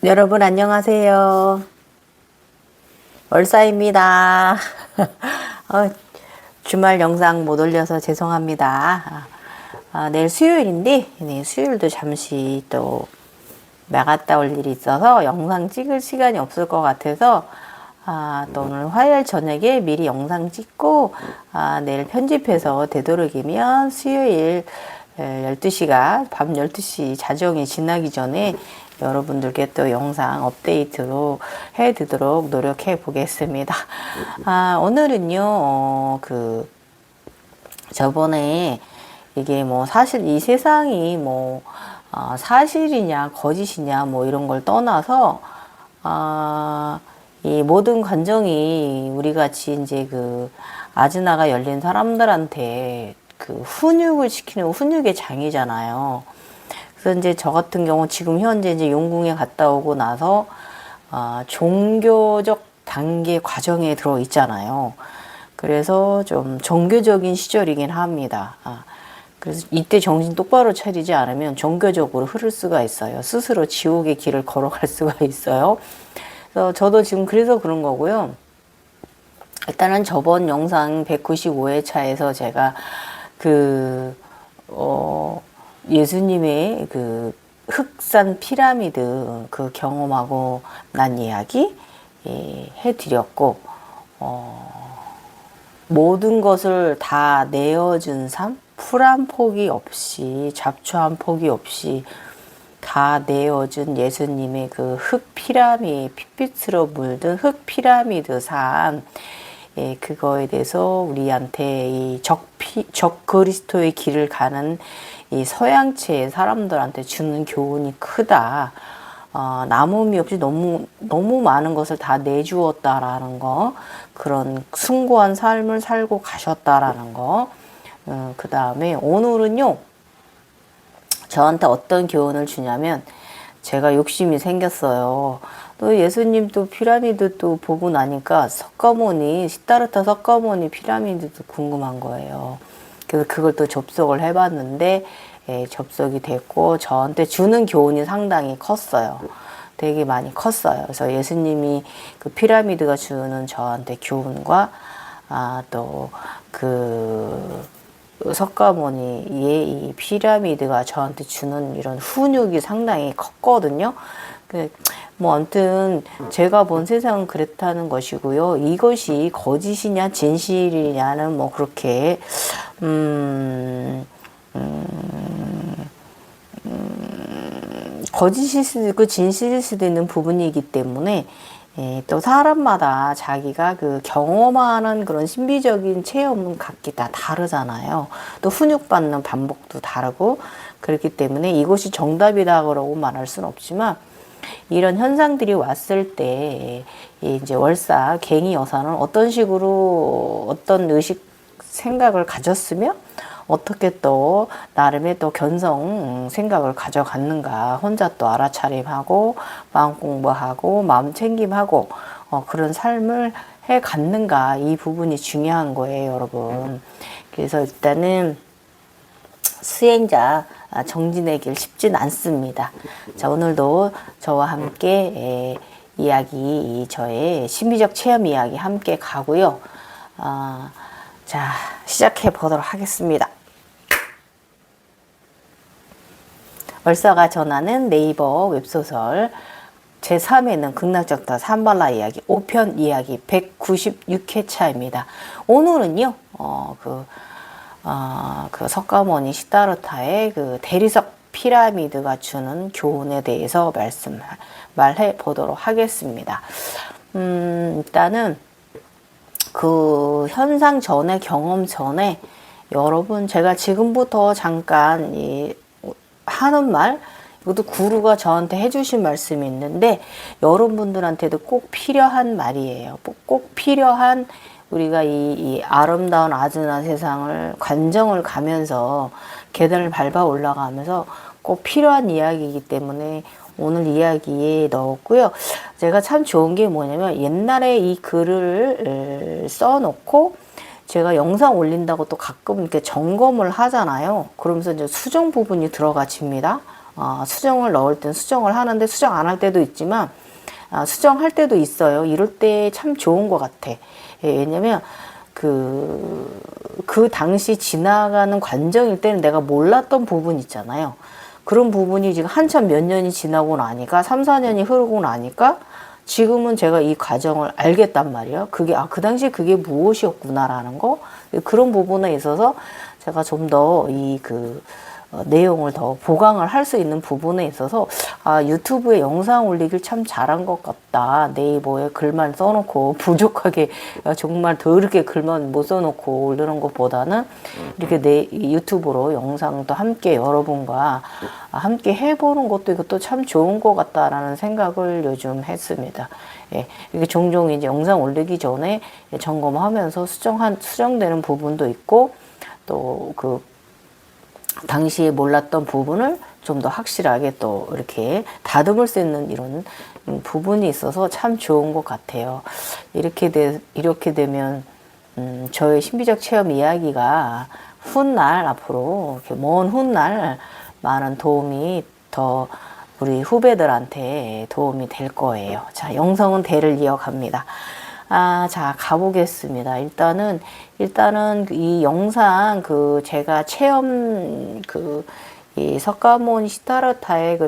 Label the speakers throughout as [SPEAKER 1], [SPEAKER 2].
[SPEAKER 1] 여러분 안녕하세요. 월사입니다. 주말 영상 못 올려서 죄송합니다. 내일 수요일인데 내일 수요일도 잠시 또 나갔다 올 일이 있어서 영상 찍을 시간이 없을 것 같아서 또 오늘 화요일 저녁에 미리 영상 찍고 내일 편집해서 되도록이면 수요일 12시가 밤 12시 자정이 지나기 전에 여러분들께 또 영상 업데이트로 해드리도록 노력해 보겠습니다. 오늘은요, 저번에 이게 뭐 사실 이 세상이 뭐, 사실이냐, 거짓이냐, 뭐 이런 걸 떠나서, 이 모든 감정이 우리 같이 이제 아즈나가 열린 사람들한테 훈육을 시키는 훈육의 장이잖아요. 그래서 이제 저 같은 경우 지금 현재 이제 용궁에 갔다 오고 나서 종교적 단계 과정에 들어 있잖아요. 그래서 좀 종교적인 시절이긴 합니다. 그래서 이때 정신 똑바로 차리지 않으면 종교적으로 흐를 수가 있어요. 스스로 지옥의 길을 걸어갈 수가 있어요. 그래서 저도 지금 그래서 그런 거고요. 일단은 저번 영상 195회차에서 제가 예수님의 흑산 피라미드 경험하고 난 이야기 해드렸고, 모든 것을 다 내어준 삶, 풀 한 포기 없이, 잡초 한 포기 없이 다 내어준 예수님의 흑 피라미드, 핏빛으로 물든 흑 피라미드 삶, 그거에 대해서 우리한테 이 적 그리스도의 길을 가는 이 서양체의 사람들한테 주는 교훈이 크다. 남음이 없이 너무 많은 것을 다 내주었다라는 거, 그런 숭고한 삶을 살고 가셨다라는 거. 그 다음에 오늘은요, 저한테 어떤 교훈을 주냐면, 제가 욕심이 생겼어요. 또 예수님 또 피라미드 또 보고 나니까 시타르타 석가모니 피라미드도 궁금한 거예요. 그래서 그걸 또 접속을 해봤는데, 접속이 됐고, 저한테 주는 교훈이 상당히 컸어요. 되게 많이 컸어요. 그래서 예수님이 피라미드가 주는 저한테 교훈과, 석가모니의 이 피라미드가 저한테 주는 이런 훈육이 상당히 컸거든요. 뭐 아무튼 제가 본 세상은 그랬다는 것이고요. 이것이 거짓이냐 진실이냐는 뭐 그렇게 거짓일 수도 있고 진실일 수도 있는 부분이기 때문에 또 사람마다 자기가 경험하는 그런 신비적인 체험은 각기 다 다르잖아요. 또 훈육받는 방법도 다르고 그렇기 때문에 이것이 정답이다 그러고 말할 수는 없지만 이런 현상들이 왔을 때 이제 월사 갱이 여사는 어떤 식으로 어떤 의식 생각을 가졌으며 어떻게 또 나름의 또 견성 생각을 가져갔는가, 혼자 또 알아차림하고 마음 공부하고 마음 챙김하고 그런 삶을 해 갔는가, 이 부분이 중요한 거예요, 여러분. 그래서 일단은 수행자 정진의 길 쉽진 않습니다. 자, 오늘도 저와 함께 저의 신비적 체험 이야기 함께 가고요. 자, 시작해 보도록 하겠습니다. 월사가 전하는 네이버 웹소설 제3회는 극락적다 삼발라 이야기 5편 이야기 196회차입니다. 오늘은요, 석가모니 시타르타의 대리석 피라미드가 주는 교훈에 대해서 말해 보도록 하겠습니다. 일단은 현상 전에, 경험 전에, 여러분, 제가 지금부터 잠깐 하는 말, 이것도 구루가 저한테 해주신 말씀이 있는데, 여러분들한테도 꼭 필요한 말이에요. 꼭 필요한, 우리가 이 아름다운 아즈나 세상을, 관정을 가면서, 계단을 밟아 올라가면서 꼭 필요한 이야기이기 때문에, 오늘 이야기에 넣었고요. 제가 참 좋은 게 뭐냐면 옛날에 이 글을 써놓고 제가 영상 올린다고 또 가끔 이렇게 점검을 하잖아요. 그러면서 이제 수정 부분이 들어가집니다. 수정을 넣을 때는 수정을 하는데 수정 안 할 때도 있지만 수정할 때도 있어요. 이럴 때 참 좋은 것 같아. 예, 왜냐면 그 당시 지나가는 과정일 때는 내가 몰랐던 부분 있잖아요. 그런 부분이 지금 한참 몇 년이 지나고 나니까 3, 4년이 흐르고 나니까 지금은 제가 이 과정을 알겠단 말이에요. 그게 그 당시 그게 무엇이었구나라는 거. 그런 부분에 있어서 제가 좀 더 내용을 더 보강을 할 수 있는 부분에 있어서 유튜브에 영상 올리길 참 잘한 것 같다. 네이버에 글만 써놓고 부족하게 정말 더럽게 글만 못 써놓고 올리는 것보다는 이렇게 유튜브로 영상도 함께 여러분과 함께 해보는 것도 이것도 참 좋은 것 같다라는 생각을 요즘 했습니다. 예, 이게 종종 이제 영상 올리기 전에 점검하면서 수정되는 부분도 있고 또 당시에 몰랐던 부분을 좀 더 확실하게 또 이렇게 다듬을 수 있는 이런 부분이 있어서 참 좋은 것 같아요. 이렇게 되면 저의 신비적 체험 이야기가 훗날 앞으로 이렇게 먼 훗날 많은 도움이 더 우리 후배들한테 도움이 될 거예요. 자, 영성은 대를 이어갑니다. 자, 가보겠습니다. 일단은 이 영상 제가 체험 이 석가모니 시타르타의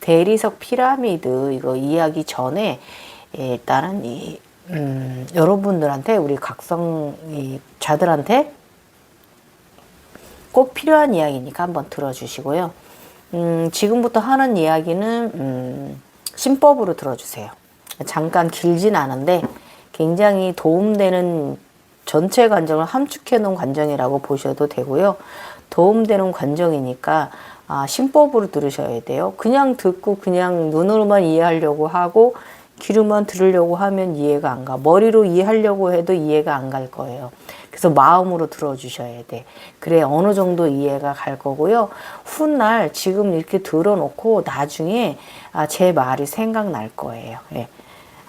[SPEAKER 1] 대리석 피라미드 이거 이야기 전에 일단은 여러분들한테 우리 각성자들한테 꼭 필요한 이야기니까 한번 들어주시고요. 지금부터 하는 이야기는 신법으로 들어주세요. 잠깐 길진 않은데 굉장히 도움되는 전체 관정을 함축해 놓은 관정이라고 보셔도 되고요. 도움되는 관정이니까 신법으로 들으셔야 돼요. 그냥 듣고 그냥 눈으로만 이해하려고 하고 귀로만 들으려고 하면 이해가 안 가. 머리로 이해하려고 해도 이해가 안 갈 거예요. 그래서 마음으로 들어주셔야 돼. 그래 어느 정도 이해가 갈 거고요. 훗날 지금 이렇게 들어놓고 나중에 제 말이 생각날 거예요. 예.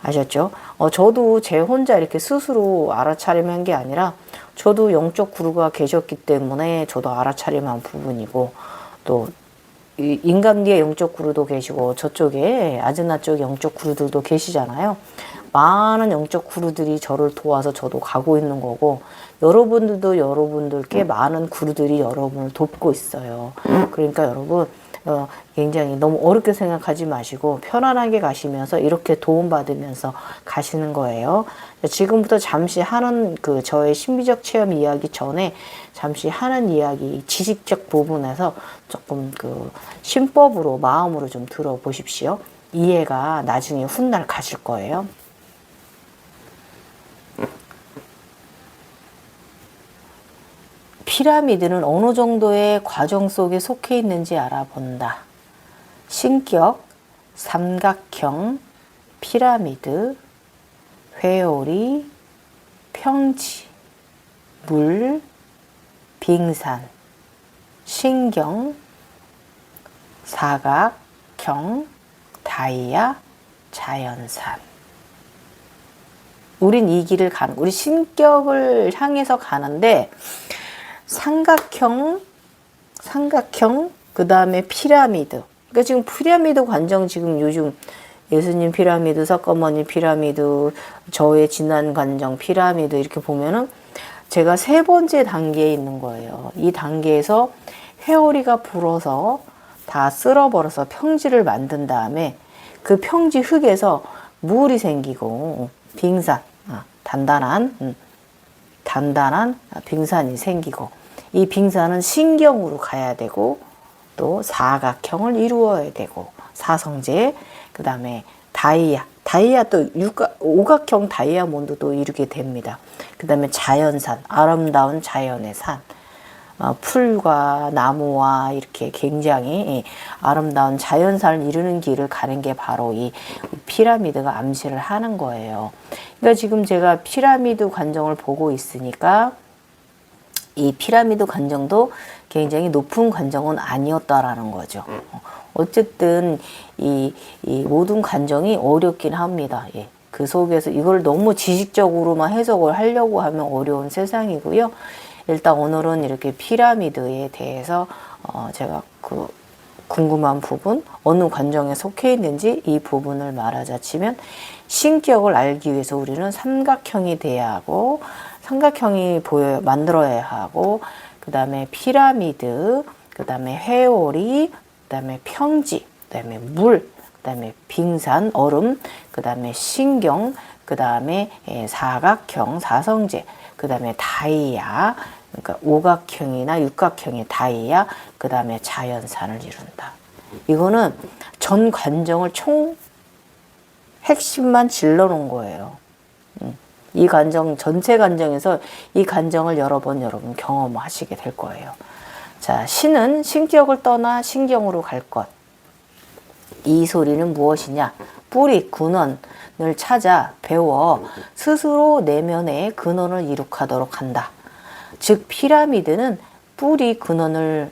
[SPEAKER 1] 아셨죠? 저도 제 혼자 이렇게 스스로 알아차림한 게 아니라 저도 영적 구루가 계셨기 때문에 저도 알아차림한 부분이고 또 인간계의 영적 구루도 계시고 저쪽에 아즈나 쪽 영적 구루들도 계시잖아요. 많은 영적 구루들이 저를 도와서 저도 가고 있는 거고 여러분들도 여러분들께 많은 구루들이 여러분을 돕고 있어요. 그러니까 여러분 굉장히 너무 어렵게 생각하지 마시고 편안하게 가시면서 이렇게 도움받으면서 가시는 거예요. 지금부터 잠시 하는 저의 신비적 체험 이야기 전에 잠시 하는 이야기 지식적 부분에서 조금 신법으로 마음으로 좀 들어보십시오. 이해가 나중에 훗날 가실 거예요. 피라미드는 어느 정도의 과정 속에 속해 있는지 알아본다. 신격, 삼각형, 피라미드, 회오리, 평지, 물, 빙산, 신경, 사각형, 다이아, 자연산. 우린 이 길을 우리 신격을 향해서 가는데 삼각형, 그 다음에 피라미드. 그러니까 지금 피라미드 관정 지금 요즘 예수님 피라미드, 석가모니 피라미드, 저의 지난 관정 피라미드 이렇게 보면은 제가 세 번째 단계에 있는 거예요. 이 단계에서 회오리가 불어서 다 쓸어버려서 평지를 만든 다음에 그 평지 흙에서 물이 생기고 빙산, 단단한 빙산이 생기고 이 빙산은 신경으로 가야 되고 또 사각형을 이루어야 되고 사성제 그 다음에 다이아 또 오각형 다이아몬드도 이루게 됩니다. 그 다음에 자연산 아름다운 자연의 산 풀과 나무와 이렇게 굉장히 아름다운 자연산을 이루는 길을 가는 게 바로 이 피라미드가 암시를 하는 거예요. 그러니까 지금 제가 피라미드 관정을 보고 있으니까 이 피라미드 관정도 굉장히 높은 관정은 아니었다라는 거죠. 어쨌든 이 모든 관정이 어렵긴 합니다. 예. 그 속에서 이걸 너무 지식적으로만 해석을 하려고 하면 어려운 세상이고요. 일단 오늘은 이렇게 피라미드에 대해서 제가 궁금한 부분, 어느 관정에 속해 있는지 이 부분을 말하자치면 신격을 알기 위해서 우리는 삼각형이 돼야 하고 삼각형이 만들어야 하고 그 다음에 피라미드, 그 다음에 회오리, 그 다음에 평지, 그 다음에 물, 그 다음에 빙산, 얼음, 그 다음에 신경, 그 다음에 사각형, 사성제, 그 다음에 다이아, 그러니까 오각형이나 육각형의 다이아, 그 다음에 자연산을 이룬다. 이거는 전 관정을 총 핵심만 질러 놓은 거예요. 이 관정, 전체 관정에서 이 관정을 여러 번 여러분 경험하시게 될 거예요. 자, 신은 신격을 떠나 신경으로 갈 것. 이 소리는 무엇이냐? 뿌리, 근원을 찾아 배워 스스로 내면의 근원을 이룩하도록 한다. 즉 피라미드는 뿌리, 근원을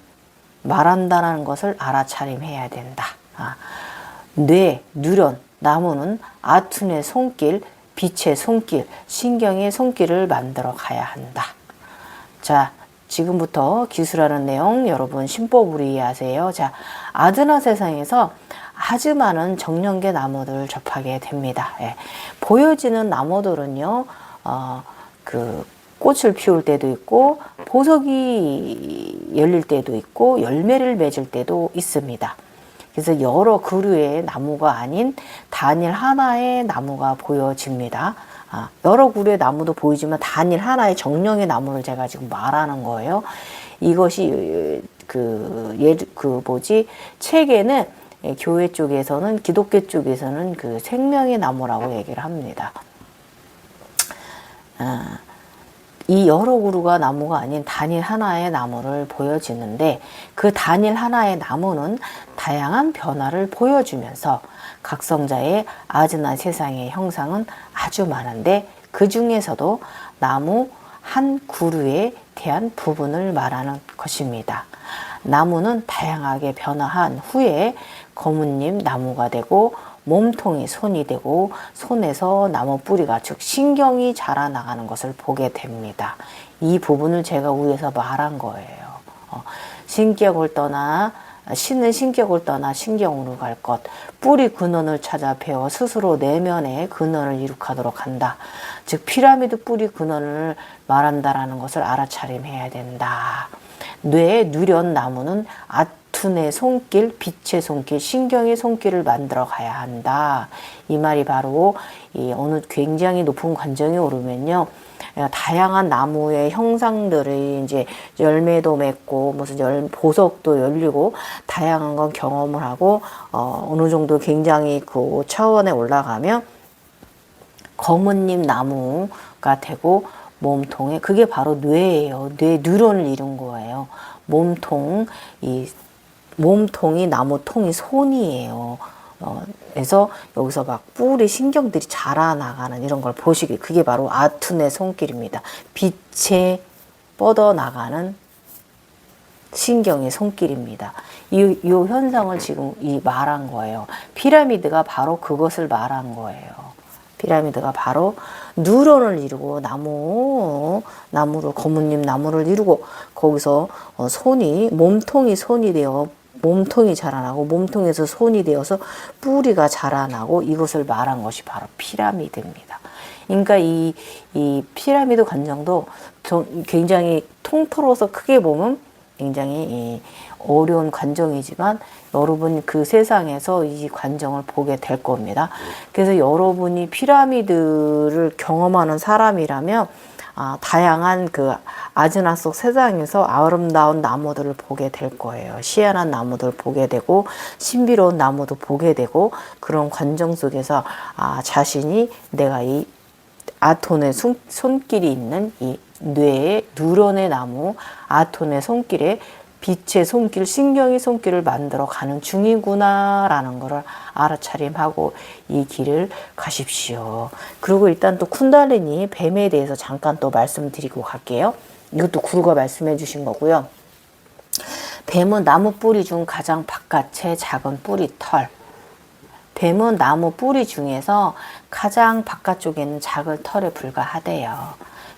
[SPEAKER 1] 말한다는 것을 알아차림해야 된다. 뇌, 뉴런, 나무는 아툰의 손길, 빛의 손길, 신경의 손길을 만들어 가야 한다. 자, 지금부터 기술하는 내용 여러분 신법으로 이해하세요. 자, 아드나 세상에서 아주 많은 정령계 나무들을 접하게 됩니다. 보여지는 나무들은요, 그 꽃을 피울 때도 있고 보석이 열릴 때도 있고 열매를 맺을 때도 있습니다. 그래서 여러 그루의 나무가 아닌 단일 하나의 나무가 보여집니다. 여러 그루의 나무도 보이지만 단일 하나의 정령의 나무를 제가 지금 말하는 거예요. 이것이 책에는 교회 쪽에서는 기독교 쪽에서는 그 생명의 나무라고 얘기를 합니다. 이 여러 그루가 나무가 아닌 단일 하나의 나무를 보여지는데 그 단일 하나의 나무는 다양한 변화를 보여주면서 각성자의 아즈나 세상의 형상은 아주 많은데 그 중에서도 나무 한 그루에 대한 부분을 말하는 것입니다. 나무는 다양하게 변화한 후에 거뭇잎 나무가 되고 몸통이 손이 되고 손에서 나무 뿌리가 즉 신경이 자라나가는 것을 보게 됩니다. 이 부분을 제가 위에서 말한 거예요. 신격을 떠나 신은 신격을 떠나 신경으로 갈 것. 뿌리 근원을 찾아 배워 스스로 내면의 근원을 이룩하도록 한다. 즉 피라미드 뿌리 근원을 말한다라는 것을 알아차림해야 된다. 뇌의 누련 나무는 아툰의 손길, 빛의 손길, 신경의 손길을 만들어 가야 한다. 이 말이 바로 어느 굉장히 높은 관정에 오르면요. 다양한 나무의 형상들이 이제 열매도 맺고 무슨 보석도 열리고 다양한 건 경험을 하고 어느 정도 굉장히 그 차원에 올라가면 거뭇잎 나무가 되고 몸통에 그게 바로 뇌예요. 뇌 뉴런을 이룬 거예요. 몸통이 나무 통이 손이에요. 그래서 여기서 막 뿌리 신경들이 자라나가는 이런 걸 보시기 그게 바로 아툰의 손길입니다. 빛에 뻗어나가는 신경의 손길입니다. 이 현상을 지금 말한 거예요. 피라미드가 바로 그것을 말한 거예요. 피라미드가 바로 뉴런을 이루고 나무로 거뭇잎 나무를 이루고 거기서 몸통이 손이 되어 몸통이 자라나고 몸통에서 손이 되어서 뿌리가 자라나고 이것을 말한 것이 바로 피라미드입니다. 그러니까 이 피라미드 관정도 굉장히 통틀어서 크게 보면 굉장히 어려운 관정이지만 여러분 그 세상에서 이 관정을 보게 될 겁니다. 그래서 여러분이 피라미드를 경험하는 사람이라면 다양한 그 아즈나 속 세상에서 아름다운 나무들을 보게 될 거예요. 희한한 나무들을 보게 되고 신비로운 나무도 보게 되고 그런 관정 속에서 자신이 내가 이 아톤의 손길이 있는 이 뇌의 뉴런의 나무 아톤의 손길에 빛의 손길, 신경의 손길을 만들어 가는 중이구나 라는 것을 알아차림하고 이 길을 가십시오. 그리고 일단 또 쿤달리니 뱀에 대해서 잠깐 또 말씀드리고 갈게요. 이것도 구루가 말씀해 주신 거고요. 뱀은 나무 뿌리 중 가장 바깥의 작은 뿌리 털. 뱀은 나무 뿌리 중에서 가장 바깥쪽에 있는 작은 털에 불과하대요.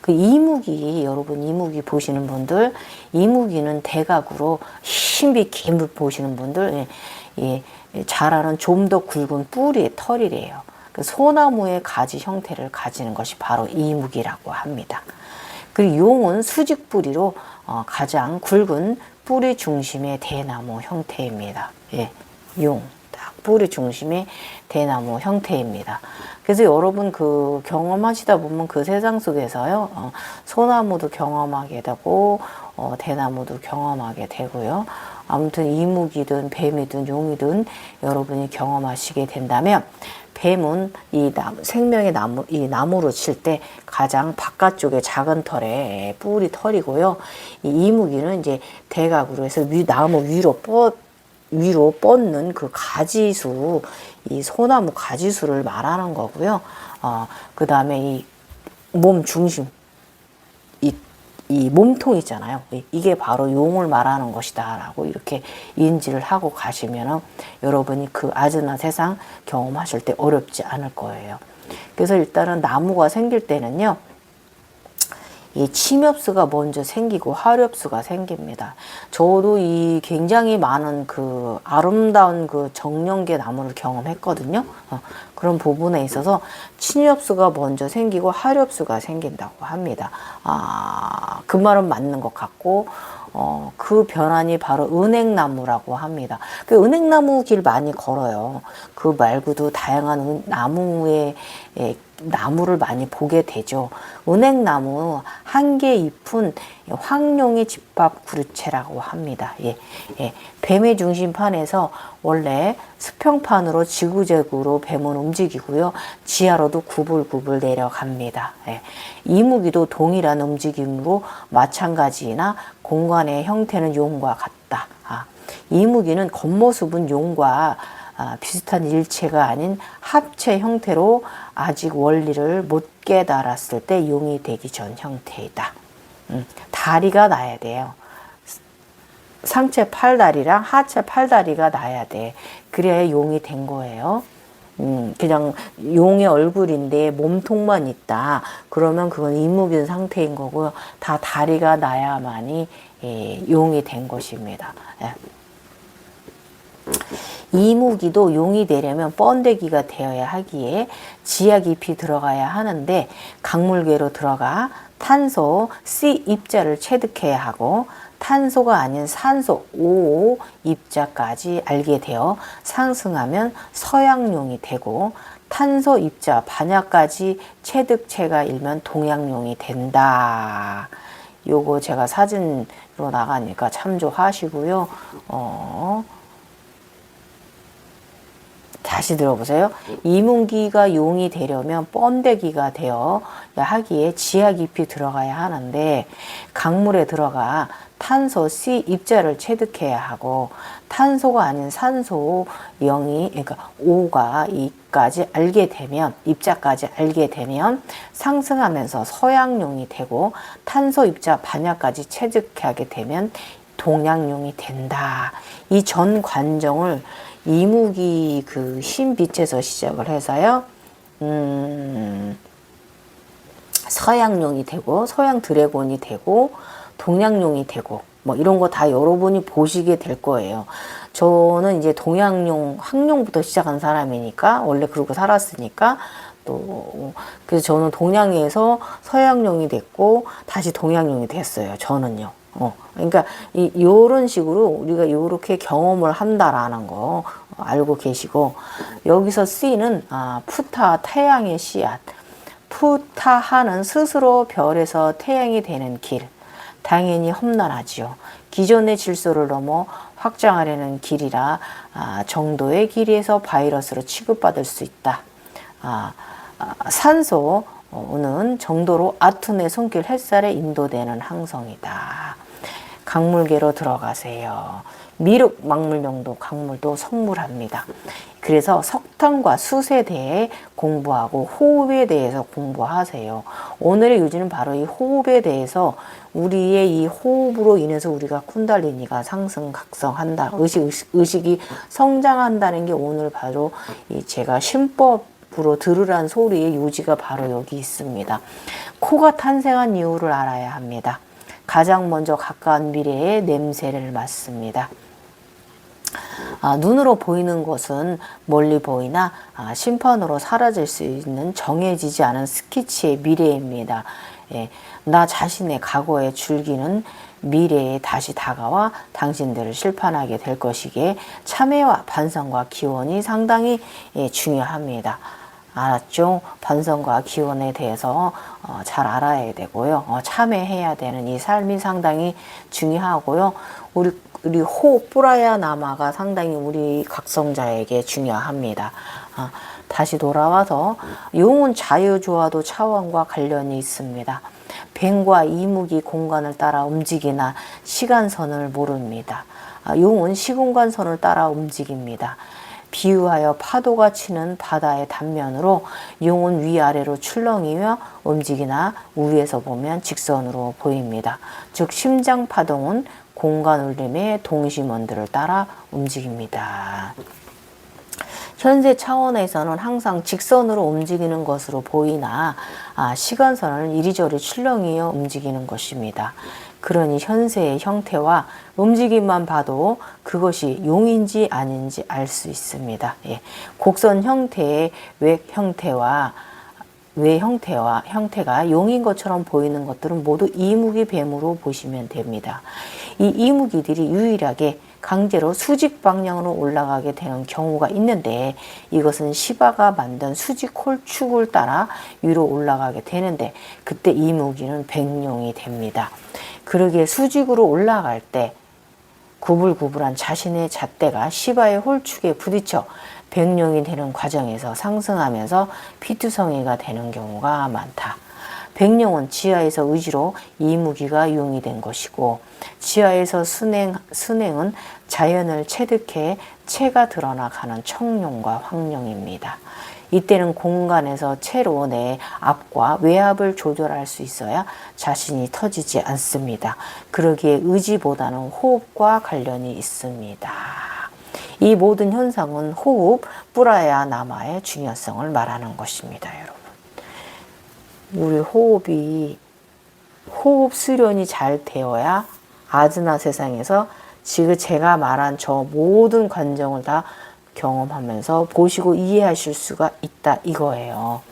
[SPEAKER 1] 그 이무기, 여러분 이무기 보시는 분들, 이무기는 대각으로 힘이 긴 보시는 분들, 자라는 좀 더 굵은 뿌리의 털이래요. 그 소나무의 가지 형태를 가지는 것이 바로 이무기라고 합니다. 그리고 용은 수직 뿌리로 가장 굵은 뿌리 중심의 대나무 형태입니다. 예, 용. 딱 뿌리 중심의 대나무 형태입니다. 그래서 여러분 그 경험하시다 보면 그 세상 속에서요, 소나무도 경험하게 되고, 대나무도 경험하게 되고요. 아무튼 이무기든 뱀이든 용이든 여러분이 경험하시게 된다면, 뱀은 이 생명의 나무, 이 나무로 칠 때 가장 바깥쪽에 작은 털에 뿌리 털이고요. 이 이무기는 이제 대각으로 해서 나무 위로 뻗는 그 가지수, 이 소나무 가지수를 말하는 거고요. 그 다음에 이 몸 중심, 이 몸통 있잖아요. 이게 바로 용을 말하는 것이다 라고 이렇게 인지를 하고 가시면 여러분이 그 아즈나 세상 경험하실 때 어렵지 않을 거예요. 그래서 일단은 나무가 생길 때는요, 이 침엽수가 먼저 생기고 화렵수가 생깁니다. 저도 이 굉장히 많은 그 아름다운 그 정령계 나무를 경험했거든요. 그런 부분에 있어서 침엽수가 먼저 생기고 화렵수가 생긴다고 합니다. 그 말은 맞는 것 같고, 그 변환이 바로 은행나무라고 합니다. 그 은행나무 길 많이 걸어요. 그 말고도 다양한 나무의 나무를 많이 보게 되죠. 은행나무 한 개 잎은 황룡의 집합 구류체라고 합니다. 뱀의 중심판에서 원래 수평판으로 지구적으로 뱀은 움직이고요. 지하로도 구불구불 내려갑니다. 이무기도 동일한 움직임으로 마찬가지나 공간의 형태는 용과 같다. 이무기는 겉모습은 용과 비슷한 일체가 아닌 합체 형태로 아직 원리를 못 깨달았을 때 용이 되기 전 형태이다. 다리가 나야 돼요. 상체 팔다리랑 하체 팔다리가 나야 돼. 그래야 용이 된 거예요. 그냥 용의 얼굴인데 몸통만 있다. 그러면 그건 이무균 상태인 거고요. 다 다리가 나야만이 용이 된 것입니다. 이무기도 용이 되려면 번데기가 되어야 하기에 지하 깊이 들어가야 하는데 강물계로 들어가 탄소 C 입자를 체득해야 하고 탄소가 아닌 산소 O 입자까지 알게 되어 상승하면 서양용이 되고 탄소 입자 반야까지 체득체가 일면 동양용이 된다. 요거 제가 사진으로 나가니까 참조하시고요. 다시 들어보세요. 이문기가 용이 되려면 번데기가 되어 하기에 지하 깊이 들어가야 하는데 강물에 들어가 탄소 C 입자를 체득해야 하고 탄소가 아닌 산소 0이 그러니까 O가 이까지 알게 되면 입자까지 알게 되면 상승하면서 서양용이 되고 탄소 입자 반야까지 체득하게 되면 동양용이 된다. 이 전 관정을 이무기 그 신빛에서 시작을 해서요. 서양용이 되고 서양 드래곤이 되고 동양용이 되고 뭐 이런 거 다 여러분이 보시게 될 거예요. 저는 이제 동양용 항용부터 시작한 사람이니까 원래 그러고 살았으니까 또 그래서 저는 동양에서 서양용이 됐고 다시 동양용이 됐어요. 저는요. 그러니까 요런 식으로 우리가 요렇게 경험을 한다라는 거 알고 계시고 여기서 C는 푸타 태양의 씨앗 푸타하는 스스로 별에서 태양이 되는 길 당연히 험난하지요. 기존의 질서를 넘어 확장하려는 길이라 정도의 길이에서 바이러스로 취급받을 수 있다. 산소는 정도로 아툰의 손길 햇살에 인도되는 항성이다. 강물계로 들어가세요. 미륵 막물명도 강물도 성물합니다. 그래서 석탄과 숯에 대해 공부하고 호흡에 대해서 공부하세요. 오늘의 요지는 바로 이 호흡에 대해서 우리의 이 호흡으로 인해서 우리가 쿤달리니가 상승 각성한다. 의식이 성장한다는 게 오늘 바로 제가 신법 앞으로 들으란 소리의 요지가 바로 여기 있습니다. 코가 탄생한 이유를 알아야 합니다. 가장 먼저 가까운 미래의 냄새를 맡습니다. 눈으로 보이는 것은 멀리 보이나 심판으로 사라질 수 있는 정해지지 않은 스케치의 미래입니다. 예, 나 자신의 과거의 줄기는 미래에 다시 다가와 당신들을 심판하게 될 것이기에 참회와 반성과 기원이 상당히 중요합니다. 알았죠? 반성과 기원에 대해서 잘 알아야 되고요. 참회해야 되는 이 삶이 상당히 중요하고요. 우리 호뿌라야 나마가 상당히 우리 각성자에게 중요합니다. 다시 돌아와서 용은 자유조화도 차원과 관련이 있습니다. 뱀과 이묵이 공간을 따라 움직이나 시간선을 모릅니다. 용은 시공간선을 따라 움직입니다. 비유하여 파도가 치는 바다의 단면으로 용은 위아래로 출렁이며 움직이나 위에서 보면 직선으로 보입니다. 즉 심장파동은 공간 울림의 동심원들을 따라 움직입니다. 현재 차원에서는 항상 직선으로 움직이는 것으로 보이나 시간선을 이리저리 출렁이어 움직이는 것입니다. 그러니 현세의 형태와 움직임만 봐도 그것이 용인지 아닌지 알 수 있습니다. 예. 곡선 형태의 외 형태가 용인 것처럼 보이는 것들은 모두 이무기 뱀으로 보시면 됩니다. 이 이무기들이 유일하게 강제로 수직 방향으로 올라가게 되는 경우가 있는데 이것은 시바가 만든 수직 홀축을 따라 위로 올라가게 되는데 그때 이무기는 백룡이 됩니다. 그러기에 수직으로 올라갈 때 구불구불한 자신의 잣대가 시바의 홀축에 부딪혀 백룡이 되는 과정에서 상승하면서 피투성이가 되는 경우가 많다. 백룡은 지하에서 의지로 이무기가 용이 된 것이고 지하에서 순행은 자연을 체득해 체가 드러나가는 청룡과 황룡입니다. 이때는 공간에서 체로 내 앞과 외압을 조절할 수 있어야 자신이 터지지 않습니다. 그러기에 의지보다는 호흡과 관련이 있습니다. 이 모든 현상은 호흡, 뿌라야 나마의 중요성을 말하는 것입니다, 여러분. 우리 호흡 수련이 잘 되어야 아즈나 세상에서 지금 제가 말한 저 모든 관정을 다 경험하면서 보시고 이해하실 수가 있다 이거예요.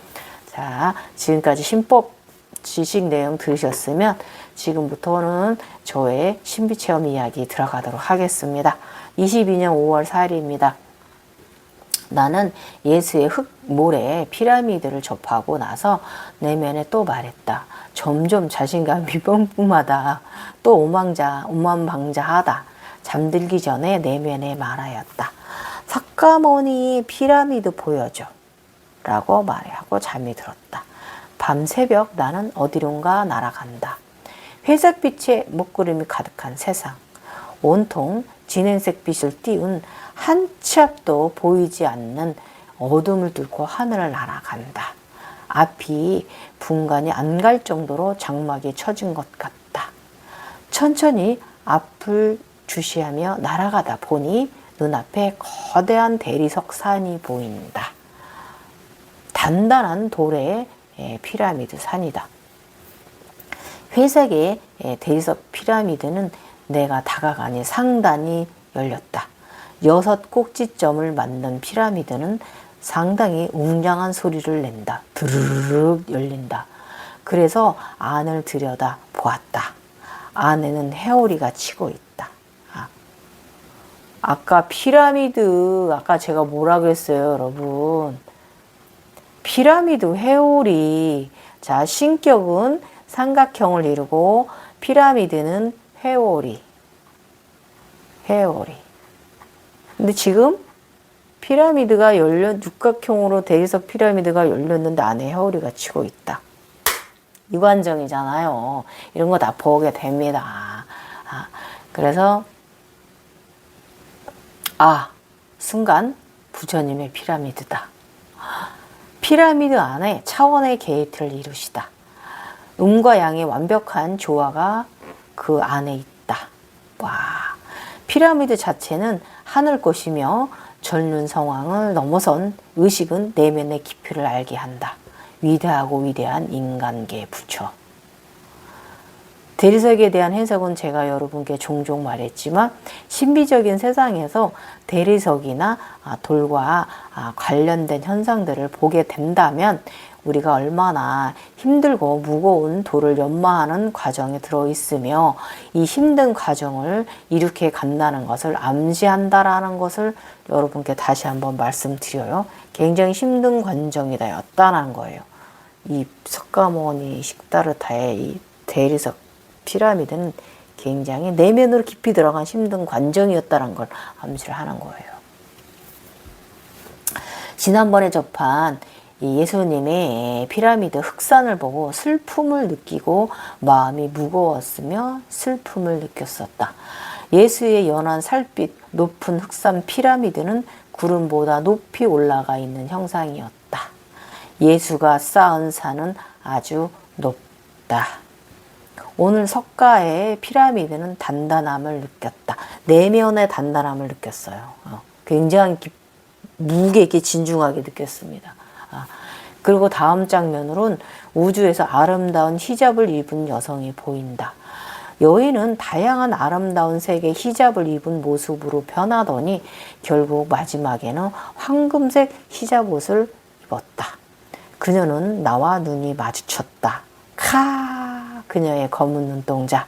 [SPEAKER 1] 자, 지금까지 신법 지식 내용 들으셨으면 지금부터는 저의 신비체험 이야기 들어가도록 하겠습니다. 22년 5월 4일입니다. 나는 예수의 흙모래 피라미드를 접하고 나서 내면에 또 말했다. 점점 자신감이 뿜뿜하다. 또 오만방자하다. 잠들기 전에 내면에 말하였다. 석가모니 피라미드 보여줘 라고 말하고 잠이 들었다. 밤새벽 나는 어디론가 날아간다. 회색빛의 먹구름이 가득한 세상. 온통 진행색 빛을 띄운 한 치 앞도 보이지 않는 어둠을 뚫고 하늘을 날아간다. 앞이 분간이 안 갈 정도로 장막이 쳐진 것 같다. 천천히 앞을 주시하며 날아가다 보니 눈앞에 거대한 대리석 산이 보인다. 단단한 돌의 피라미드 산이다. 회색의 대리석 피라미드는 내가 다가가니 상단이 열렸다. 6 꼭지점을 만든 피라미드는 상당히 웅장한 소리를 낸다. 드르륵 열린다. 그래서 안을 들여다 보았다. 안에는 회오리가 치고 있다. 아까 피라미드, 아까 제가 뭐라고 했어요, 여러분? 피라미드 회오리. 자, 신격은 삼각형을 이루고 피라미드는 회오리. 근데 지금 피라미드가 육각형으로 대리석 피라미드가 열렸는데 안에 회오리가 치고 있다. 이관정이잖아요. 이런 거 다 보게 됩니다. 그래서 순간 부처님의 피라미드다. 피라미드 안에 차원의 게이트를 이루시다. 음과 양의 완벽한 조화가 그 안에 있다. 와, 피라미드 자체는 하늘 것이며 젊는 상황을 넘어선 의식은 내면의 깊이를 알게 한다. 위대하고 위대한 인간계 부처. 대리석에 대한 해석은 제가 여러분께 종종 말했지만 신비적인 세상에서 대리석이나 돌과 관련된 현상들을 보게 된다면 우리가 얼마나 힘들고 무거운 돌을 연마하는 과정에 들어있으며 이 힘든 과정을 이렇게 간다는 것을 암시한다라는 것을 여러분께 다시 한번 말씀드려요. 굉장히 힘든 과정이다 였다는 거예요. 이 석가모니 식다르타의 이 대리석 피라미드는 굉장히 내면으로 깊이 들어간 힘든 관정이었다는 걸 암시를 하는 거예요. 지난번에 접한 이 예수님의 피라미드 흑산을 보고 슬픔을 느끼고 마음이 무거웠으며 슬픔을 느꼈었다. 예수의 연한 살빛 높은 흑산 피라미드는 구름보다 높이 올라가 있는 형상이었다. 예수가 쌓은 산은 아주 높다. 오늘 석가의 피라미드는 단단함을 느꼈다. 내면의 단단함을 느꼈어요. 굉장히 무게 있게 진중하게 느꼈습니다. 그리고 다음 장면으로는 우주에서 아름다운 히잡을 입은 여성이 보인다. 여인은 다양한 아름다운 색의 히잡을 입은 모습으로 변하더니 결국 마지막에는 황금색 히잡 옷을 입었다. 그녀는 나와 눈이 마주쳤다. 그녀의 검은 눈동자.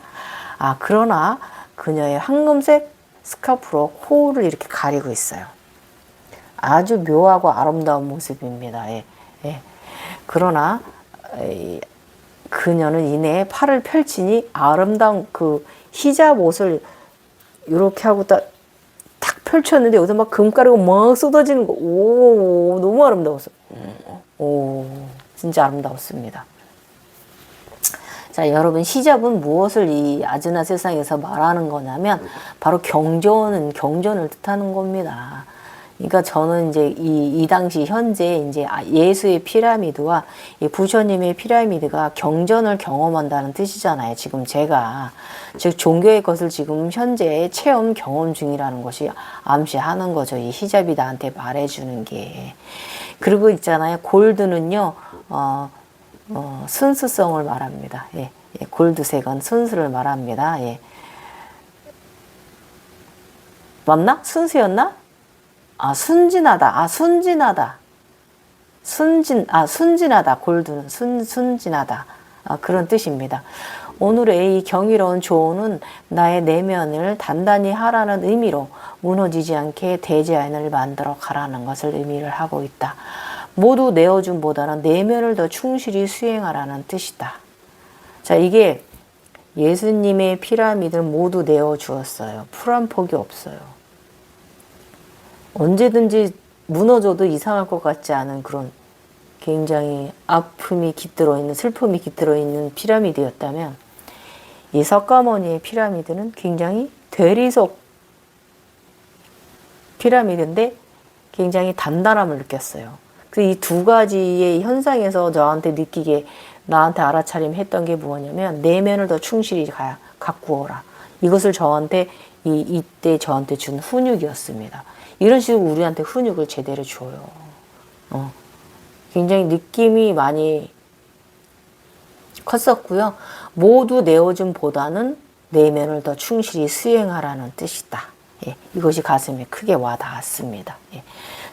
[SPEAKER 1] 그러나 그녀의 황금색 스카프로 코를 이렇게 가리고 있어요. 아주 묘하고 아름다운 모습입니다. 예. 그러나 그녀는 이내 팔을 펼치니 아름다운 그 히잡 옷을 이렇게 하고 딱 펼쳤는데 여기서 막 금가루가 막 쏟아지는 거. 오, 너무 아름다웠어. 오, 진짜 아름다웠습니다. 자, 여러분, 히잡은 무엇을 이 아즈나 세상에서 말하는 거냐면 바로 경전을 뜻하는 겁니다. 그러니까 저는 이제 이 당시 현재 이제 예수의 피라미드와 이 부처님의 피라미드가 경전을 경험한다는 뜻이잖아요. 지금 제가 즉 종교의 것을 지금 현재 체험 경험 중이라는 것이 암시하는 거죠. 이 히잡이 나한테 말해주는 게. 그리고 있잖아요. 골드는요. 순수성을 말합니다. 예, 골드색은 순수를 말합니다. 예. 맞나? 순수였나? 순진하다. 순진하다. 골드는 순진하다. 그런 뜻입니다. 오늘의 이 경이로운 조언은 나의 내면을 단단히 하라는 의미로 무너지지 않게 대자연을 만들어 가라는 것을 의미를 하고 있다. 모두 내어줌보다는 내면을 더 충실히 수행하라는 뜻이다. 자, 이게 예수님의 피라미드를 모두 내어주었어요. 풀 한 폭이 없어요. 언제든지 무너져도 이상할 것 같지 않은 그런 굉장히 아픔이 깃들어 있는, 슬픔이 깃들어 있는 피라미드였다면 이 석가모니의 피라미드는 굉장히 대리석 피라미드인데 굉장히 단단함을 느꼈어요. 이 두 가지의 현상에서 나한테 알아차림 했던 게 뭐냐면 내면을 더 충실히 가꾸어라. 이것을 이때 저한테 준 훈육이었습니다. 이런 식으로 우리한테 훈육을 제대로 줘요. 굉장히 느낌이 많이 컸었고요. 모두 내어줌보다는 내면을 더 충실히 수행하라는 뜻이다. 예, 이것이 가슴에 크게 와닿았습니다. 예.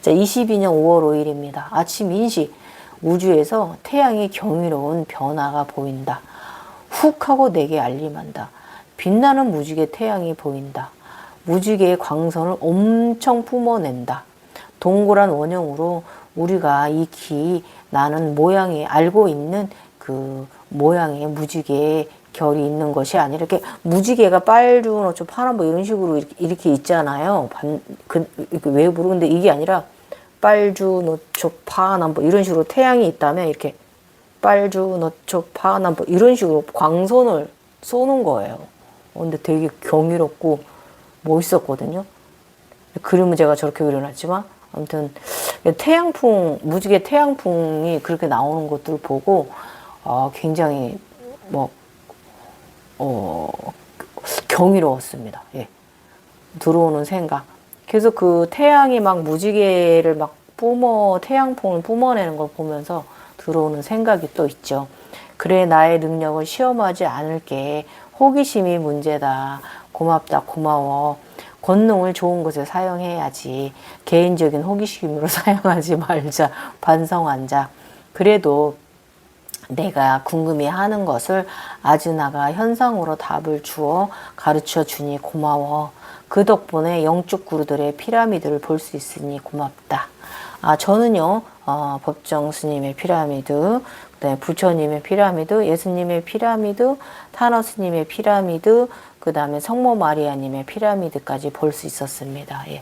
[SPEAKER 1] 자, 22년 5월 5일입니다. 아침 인식. 우주에서 태양이 경이로운 변화가 보인다. 훅 하고 내게 알림한다. 빛나는 무지개 태양이 보인다. 무지개의 광선을 엄청 뿜어낸다. 동그란 원형으로 우리가 익히 나는 모양이 알고 있는 그 모양의 무지개의 결이 있는 것이 아니라 이렇게 무지개가 빨주, 어쩌 파란 뭐 이런 식으로 이렇게 있잖아요. 외부로. 근데 이게 아니라 빨주, 노초, 파란 뭐 이런 식으로 태양이 있다면 이렇게 빨주, 노초, 파란 뭐 이런 식으로 광선을 쏘는 거예요. 근데 되게 경이롭고 멋있었거든요. 그림은 제가 저렇게 그려놨지만 아무튼 무지개 태양풍이 그렇게 나오는 것들을 보고 굉장히 경이로웠습니다. 예. 들어오는 생각. 계속 그 태양이 막 무지개를 막 태양풍을 뿜어내는 걸 보면서 들어오는 생각이 또 있죠. 그래, 나의 능력을 시험하지 않을게. 호기심이 문제다. 고맙다, 고마워. 권능을 좋은 곳에 사용해야지. 개인적인 호기심으로 사용하지 말자. 반성한자. 그래도 내가 궁금해하는 것을 아즈나가 현상으로 답을 주어 가르쳐 주니 고마워. 그 덕분에 영적 구루들의 피라미드를 볼 수 있으니 고맙다. 저는요, 법정 스님의 피라미드, 그다음에 부처님의 피라미드, 예수님의 피라미드, 타너 스님의 피라미드, 그 다음에 성모 마리아님의 피라미드까지 볼 수 있었습니다. 예.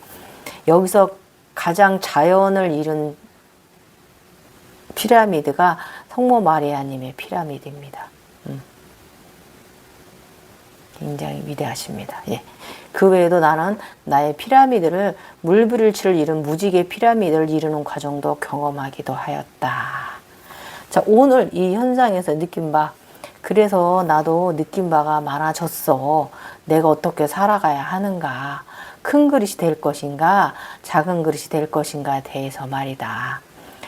[SPEAKER 1] 여기서 가장 자연을 이룬 피라미드가 성모 마리아님의 피라미드입니다. 굉장히 위대하십니다. 예. 그 외에도 나는 나의 피라미드를 물브릴치를 이룬 무지개 피라미드를 이루는 과정도 경험하기도 하였다. 자, 오늘 이 현상에서 느낀 바, 그래서 나도 느낀 바가 많아졌어. 내가 어떻게 살아가야 하는가? 큰 그릇이 될 것인가? 작은 그릇이 될 것인가에 대해서 말이다.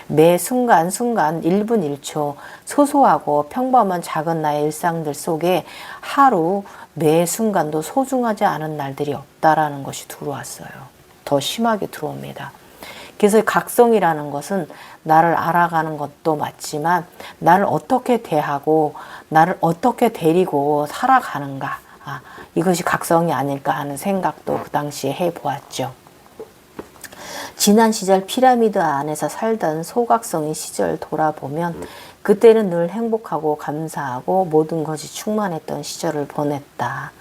[SPEAKER 1] 매 순간순간 1분 1초 소소하고 평범한 작은 나의 일상들 속에 하루 매 순간도 소중하지 않은 날들이 없다라는 것이 들어왔어요. 더 심하게 들어옵니다. 그래서 각성이라는 것은 나를 알아가는 것도 맞지만 나를 어떻게 대하고 나를 어떻게 데리고 살아가는가, 이것이 각성이 아닐까 하는 생각도 그 당시에 해보았죠. 지난 시절 피라미드 안에서 살던 소각성의 시절 돌아보면 그때는 늘 행복하고 감사하고 모든 것이 충만했던 시절을 보냈다.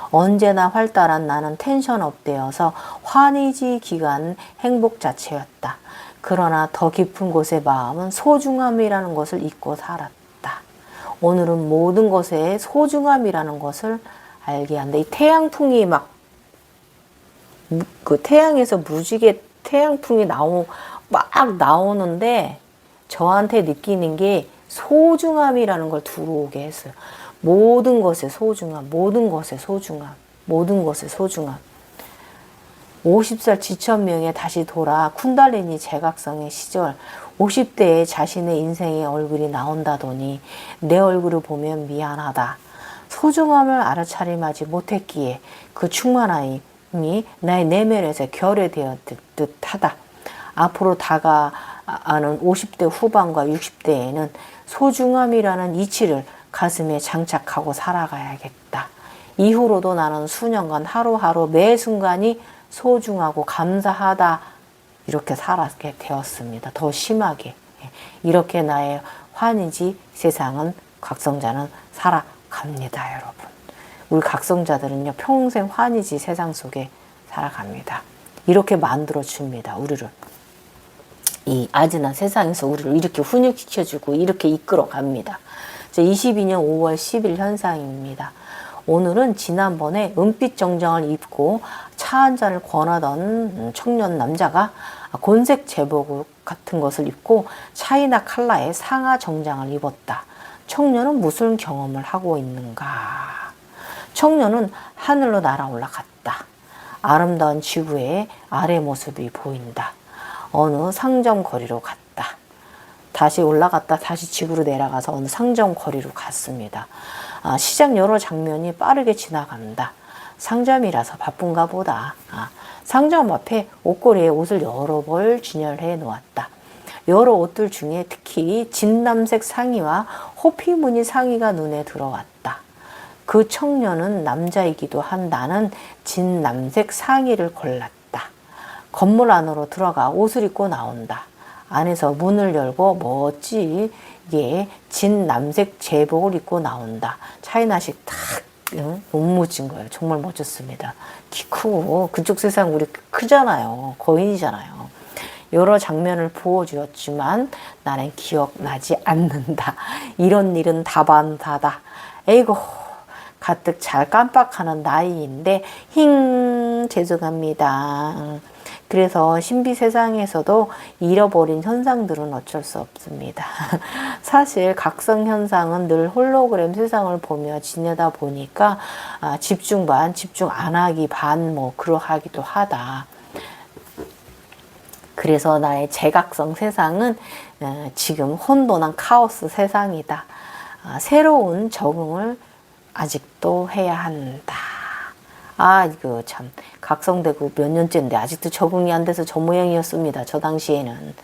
[SPEAKER 1] 언제나 활달한 나는 텐션업 되어서 환희지 기간 행복 자체였다. 그러나 더 깊은 곳의 마음은 소중함이라는 것을 잊고 살았다. 오늘은 모든 것의 소중함이라는 것을 알게 한다. 이 태양풍이 막 그 태양에서 무지개 태양풍이 막 나오는데 저한테 느끼는 게 소중함이라는 걸 들어오게 했어요. 모든 것의 소중함, 모든 것의 소중함, 모든 것의 소중함. 50살 지천명에 다시 돌아 쿤달리니 재각성의 시절 50대에 자신의 인생의 얼굴이 나온다더니 내 얼굴을 보면 미안하다. 소중함을 알아차림하지 못했기에 그 충만함이 나의 내면에서 결여되었듯 하다. 앞으로 다가가는 50대 후반과 60대에는 소중함이라는 이치를 가슴에 장착하고 살아가야겠다. 이후로도 나는 수년간 하루하루 매 순간이 소중하고 감사하다. 이렇게 살게 되었습니다. 더 심하게. 이렇게 나의 환희지 세상은 각성자는 살아갑니다, 여러분. 우리 각성자들은요, 평생 환희지 세상 속에 살아갑니다. 이렇게 만들어줍니다, 우리를. 이 아즈나 세상에서 우리를 이렇게 훈육시켜주고 이렇게 이끌어갑니다. 22년 5월 10일 현상입니다. 오늘은 지난번에 은빛 정장을 입고 차 한 잔을 권하던 청년 남자가 곤색 제복 같은 것을 입고 차이나 컬러의 상하 정장을 입었다. 청년은 무슨 경험을 하고 있는가? 청년은 하늘로 날아 올라갔다. 아름다운 지구의 아래 모습이 보인다. 어느 상점 거리로 갔다. 다시 올라갔다 다시 지구로 내려가서 어느 상점 거리로 갔습니다. 시장 여러 장면이 빠르게 지나간다. 상점이라서 바쁜가 보다. 상점 앞에 옷걸이에 옷을 여러 벌 진열해 놓았다. 여러 옷들 중에 특히 진남색 상의와 호피무늬 상의가 눈에 들어왔다. 그 청년은 남자이기도 한 나는 진남색 상의를 골랐다. 건물 안으로 들어가 옷을 입고 나온다. 안에서 문을 열고 멋지게 진남색 제복을 입고 나온다. 차이나식 탁 옷무진 거예요. 정말 멋졌습니다. 키 크고 그쪽 세상 우리 크잖아요. 거인이잖아요. 여러 장면을 보여주었지만 나는 기억나지 않는다. 이런 일은 다반다다. 에이고 가뜩 잘 깜빡하는 나이인데 죄송합니다. 그래서 신비 세상에서도 잃어버린 현상들은 어쩔 수 없습니다. 사실 각성 현상은 늘 홀로그램 세상을 보며 지내다 보니까 집중 반, 집중 안 하기 반, 그러하기도 하다. 그래서 나의 제각성 세상은 지금 혼돈한 카오스 세상이다. 새로운 적응을 아직도 해야 한다. 이거 참 각성되고 몇 년째인데 아직도 적응이 안 돼서 저 모양이었습니다. 저 당시에는.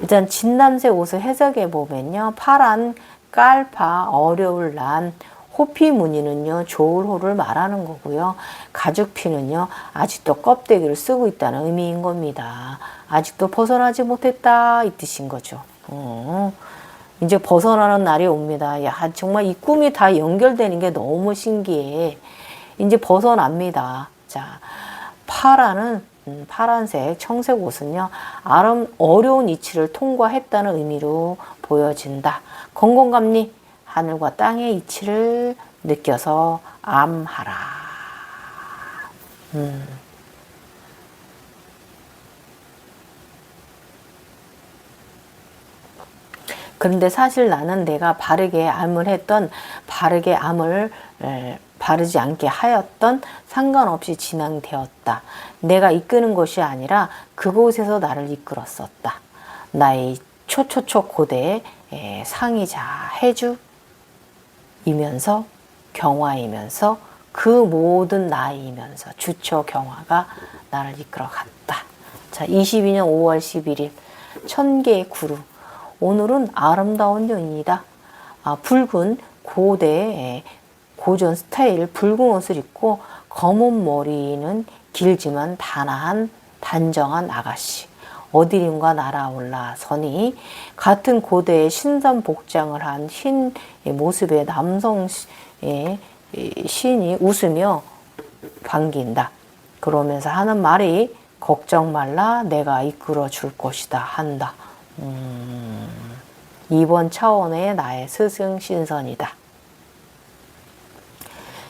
[SPEAKER 1] 일단 진남새 옷을 해석해 보면요. 파란 깔파 어려울 난 호피 무늬는요. 좋을 호를 말하는 거고요. 가죽피는요. 아직도 껍데기를 쓰고 있다는 의미인 겁니다. 아직도 벗어나지 못했다 이 뜻인 거죠. 이제 벗어나는 날이 옵니다. 야, 정말 이 꿈이 다 연결되는 게 너무 신기해. 이제 벗어납니다. 자, 파란색, 청색 옷은요, 어려운 이치를 통과했다는 의미로 보여진다. 건공감리, 하늘과 땅의 이치를 느껴서 암하라. 그런데 사실 나는 내가 바르게 암을 했던, 바르지 않게 하였던 상관없이 진행되었다. 내가 이끄는 것이 아니라 그곳에서 나를 이끌었었다. 나의 초초초 고대 상이자 해주이면서 경화이면서 그 모든 나이면서 주초 경화가 나를 이끌어 갔다. 자, 22년 5월 11일 천개의 구루. 오늘은 아름다운 연이다. 붉은 고전 스타일 붉은 옷을 입고 검은 머리는 길지만 단정한 아가씨. 어디론가 날아올라서니 같은 고대의 신선 복장을 한 흰 모습의 남성 신이 웃으며 반긴다. 그러면서 하는 말이 걱정 말라 내가 이끌어 줄 것이다 한다. 이번 차원의 나의 스승 신선이다.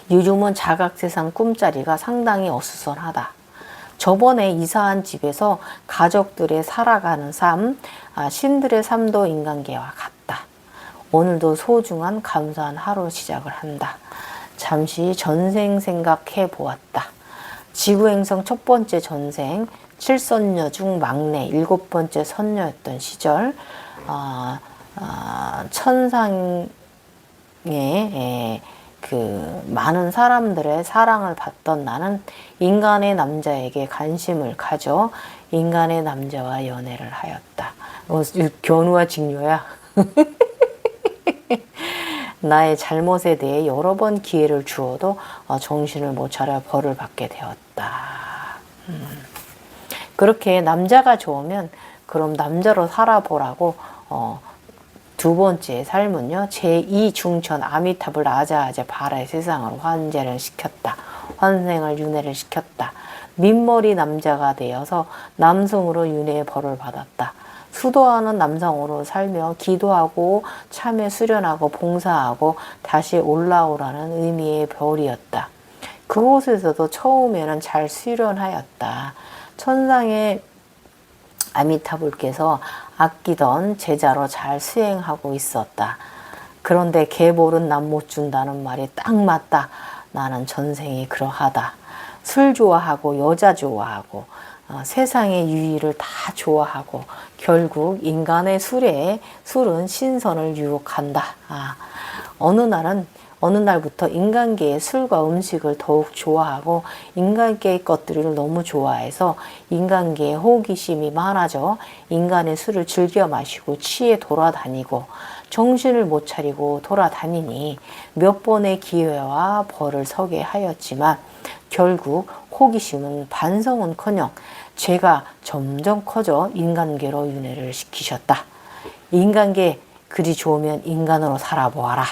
[SPEAKER 1] 요즘은 자각세상 꿈자리가 상당히 어수선하다. 저번에 이사한 집에서 가족들의 살아가는 삶, 신들의 삶도 인간계와 같다. 오늘도 소중한 감사한 하루 시작을 한다. 잠시 전생 생각해 보았다. 지구행성 첫 번째 전생, 7선녀 중 막내 7번째 선녀였던 시절, 천상에 그 많은 사람들의 사랑을 받던 나는 인간의 남자에게 관심을 가져 인간의 남자와 연애를 하였다. 견우와 직녀야. 나의 잘못에 대해 여러 번 기회를 주어도 정신을 못 차려 벌을 받게 되었다. 그렇게 남자가 좋으면 그럼 남자로 살아보라고 두 번째 삶은요. 제2중천 아미타불 아자아자 바라의 세상으로 환생을 윤회를 시켰다. 민머리 남자가 되어서 남성으로 윤회의 벌을 받았다. 수도하는 남성으로 살며 기도하고 참회 수련하고 봉사하고 다시 올라오라는 의미의 별이었다. 그곳에서도 처음에는 잘 수련하였다. 천상의 아미타불께서 아끼던 제자로 잘 수행하고 있었다. 그런데 개볼은 남 못 준다는 말이 딱 맞다. 나는 전생이 그러하다. 술 좋아하고 여자 좋아하고 세상의 유의를 다 좋아하고 결국 인간의 술은 신선을 유혹한다. 어느 날부터 인간계의 술과 음식을 더욱 좋아하고 인간계의 것들을 너무 좋아해서 인간계에 호기심이 많아져 인간의 술을 즐겨 마시고 취해 돌아다니고 정신을 못 차리고 돌아다니니 몇 번의 기회와 벌을 서게 하였지만 결국 호기심은 반성은커녕 죄가 점점 커져 인간계로 윤회를 시키셨다. 인간계 그리 좋으면 인간으로 살아보아라.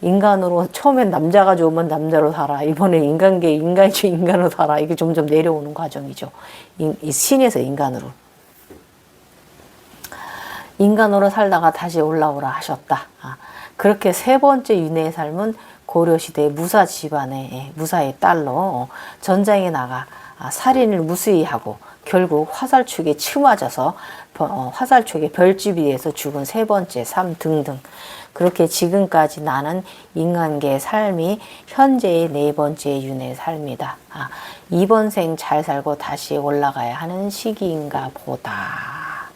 [SPEAKER 1] 인간으로 처음엔 남자가 좋으면 남자로 살아. 이번에 인간계 인간으로 살아. 이게 점점 내려오는 과정이죠. 이 신에서 인간으로. 인간으로 살다가 다시 올라오라 하셨다. 그렇게 세 번째 윤회의 삶은 고려시대 무사 집안의 무사의 딸로 전장에 나가 살인을 무수히 하고 결국 화살촉에 치맞아서 화살촉에 별집이 돼서 죽은 세 번째 삶 등등. 그렇게 지금까지 나는 인간계의 삶이 현재의 네 번째 윤회의 삶이다. 이번 생 잘 살고 다시 올라가야 하는 시기인가 보다.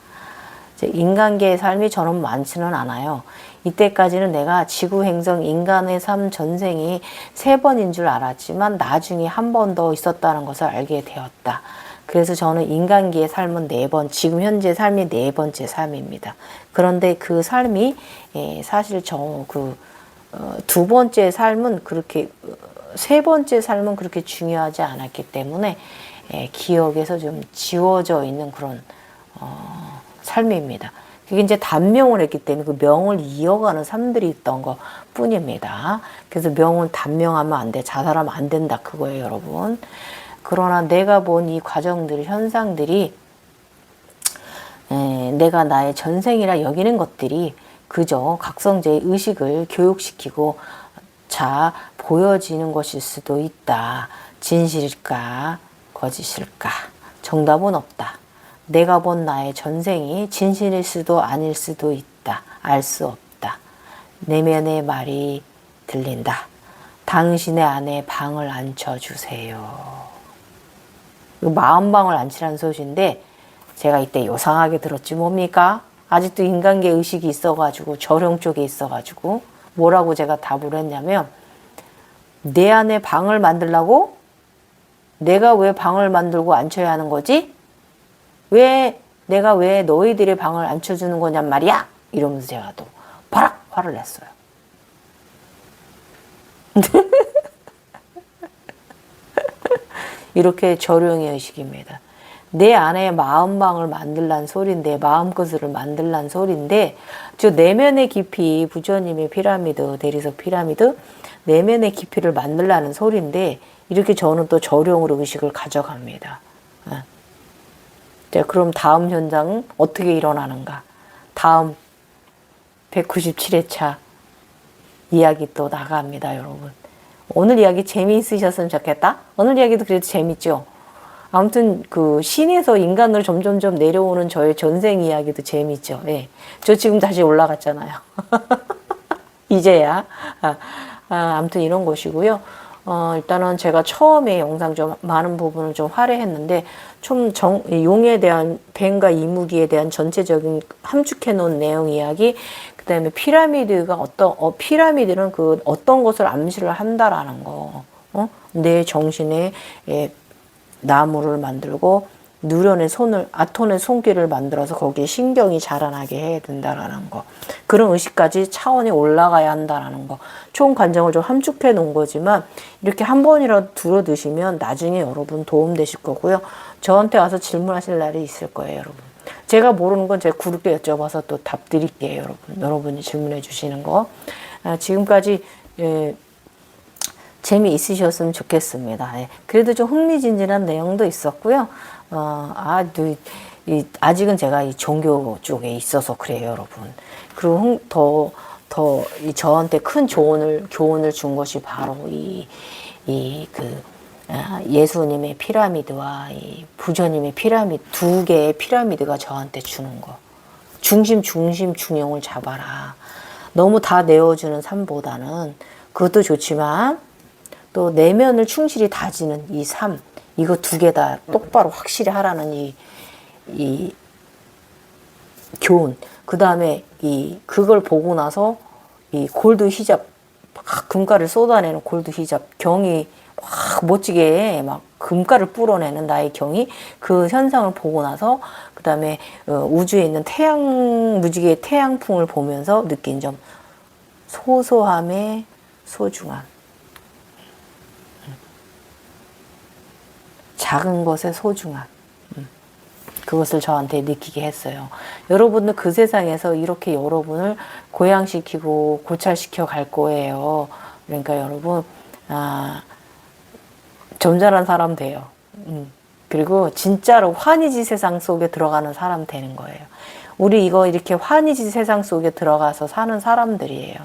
[SPEAKER 1] 인간계의 삶이 저는 많지는 않아요. 이때까지는 내가 지구행성 인간의 삶 전생이 세 번인 줄 알았지만 나중에 한 번 더 있었다는 것을 알게 되었다. 그래서 저는 인간계의 삶은 네 번, 지금 현재 삶이 네 번째 삶입니다. 그런데 그 삶이 사실 두 번째 삶은 그렇게 세 번째 삶은 그렇게 중요하지 않았기 때문에 기억에서 좀 지워져 있는 그런 삶입니다. 그게 이제 단명을 했기 때문에 그 명을 이어가는 삶들이 있던 것 뿐입니다. 그래서 명은 단명하면 안 돼. 자살하면 안 된다. 그거예요, 여러분. 그러나 내가 본 이 과정들, 현상들이 내가 나의 전생이라 여기는 것들이 그저 각성제의 의식을 교육시키고 보여지는 것일 수도 있다. 진실일까? 거짓일까? 정답은 없다. 내가 본 나의 전생이 진실일 수도 아닐 수도 있다. 알 수 없다. 내면의 말이 들린다. 당신의 안에 방을 앉혀주세요. 마음방을 앉히라는 소식인데 제가 이때 요상하게 들었지 뭡니까? 아직도 인간계 의식이 있어가지고 저령 쪽에 있어가지고 뭐라고 제가 답을 했냐면 내 안에 방을 만들라고? 내가 왜 방을 만들고 앉혀야 하는 거지? 내가 왜 너희들의 방을 앉혀주는 거냔 말이야? 이러면서 제가 또 바락 화를 냈어요. 이렇게 저령의 의식입니다. 내 안에 마음방을 만들란 소린데, 마음것을 만들란 소린데, 저 내면의 깊이, 부처님의 피라미드, 대리석 피라미드, 내면의 깊이를 만들라는 소린데, 이렇게 저는 또 저령으로 의식을 가져갑니다. 자, 그럼 다음 현장은 어떻게 일어나는가? 다음 197회차 이야기 또 나갑니다, 여러분. 오늘 이야기 재미있으셨으면 좋겠다? 오늘 이야기도 그래도 재밌죠? 아무튼 그 신에서 인간으로 점점점 내려오는 저의 전생 이야기도 재밌죠? 예. 저 지금 다시 올라갔잖아요. 이제야. 아무튼 이런 것이고요. 일단은 제가 처음에 영상 좀 많은 부분을 좀 할애했는데 좀 용에 대한 뱀과 이무기에 대한 전체적인 함축해 놓은 내용 이야기, 그다음에 피라미드가 피라미드는 그 어떤 것을 암시를 한다라는 거, 내 정신에 나무를 만들고 누련의 아톤의 손길을 만들어서 거기에 신경이 자라나게 해야 된다라는 거, 그런 의식까지 차원이 올라가야 한다라는 거, 총 관정을 좀 함축해 놓은 거지만 이렇게 한 번이라도 들어 드시면 나중에 여러분 도움 되실 거고요. 저한테 와서 질문하실 날이 있을 거예요, 여러분. 제가 모르는 건 제가 굵게 여쭤봐서 또 답 드릴게요, 여러분. 여러분이 질문해 주시는 거. 지금까지 재미있으셨으면 좋겠습니다. 그래도 좀 흥미진진한 내용도 있었고요. 아직은 제가 이 종교 쪽에 있어서 그래요, 여러분. 그리고 저한테 큰 교훈을 준 것이 바로 예수님의 피라미드와 이 부처님의 피라미드, 두 개의 피라미드가 저한테 주는 거. 중심, 중용을 잡아라. 너무 다 내어주는 삶보다는 그것도 좋지만 또 내면을 충실히 다지는 이 삶, 이거 두 개 다 똑바로 확실히 하라는 이 교훈. 그 다음에 그걸 보고 나서 이 골드 히잡, 금가를 쏟아내는 골드 히잡, 경이 막 멋지게 막 금가를 뿌러내는 나의 경이, 그 현상을 보고 나서 그 다음에 우주에 있는 무지개의 태양풍을 보면서 느낀 점, 소소함의 소중함, 작은 것의 소중함, 그것을 저한테 느끼게 했어요. 여러분은 그 세상에서 이렇게 여러분을 고양시키고 고찰시켜 갈 거예요. 그러니까 여러분 점잖은 사람 돼요. 그리고 진짜로 환희지 세상 속에 들어가는 사람 되는 거예요. 우리 이렇게 환희지 세상 속에 들어가서 사는 사람들이에요.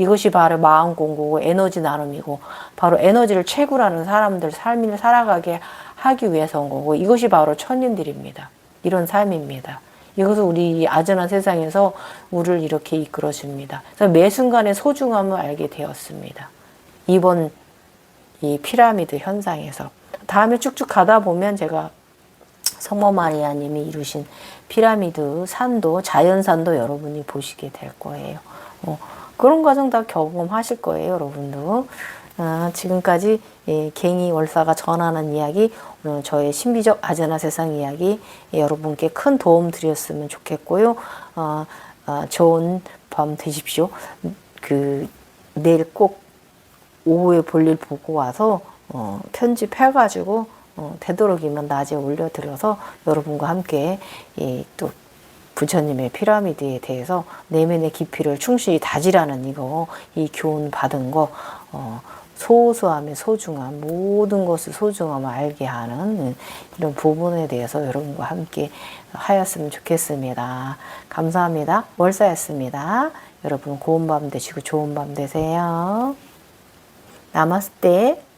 [SPEAKER 1] 이것이 바로 마음 공부고 에너지 나눔이고 바로 에너지를 채굴하는 사람들 삶을 살아가게 하기 위해서 온 거고 이것이 바로 천인들입니다. 이런 삶입니다. 이것은 우리 아전한 세상에서 우리를 이렇게 이끌어 줍니다. 그래서 매 순간의 소중함을 알게 되었습니다. 이번 이 피라미드 현상에서 다음에 쭉쭉 가다 보면 제가 성모 마리아님이 이루신 피라미드 산도 자연산도 여러분이 보시게 될 거예요. 그런 과정 다 경험하실 거예요, 여러분도. 지금까지 갱이 월사가 전하는 이야기, 오늘 저의 신비적 아제나 세상 이야기 여러분께 큰 도움 드렸으면 좋겠고요. 좋은 밤 되십시오. 내일 꼭 오후에 볼일 보고 와서 편집해가지고 되도록이면 낮에 올려드려서 여러분과 함께 또 부처님의 피라미드에 대해서 내면의 깊이를 충실히 다지라는 이 교훈 받은 거 소소함의 소중함, 모든 것을 소중함을 알게 하는 이런 부분에 대해서 여러분과 함께 하였으면 좋겠습니다. 감사합니다. 월사였습니다. 여러분 고운 밤 되시고 좋은 밤 되세요. 나마스테.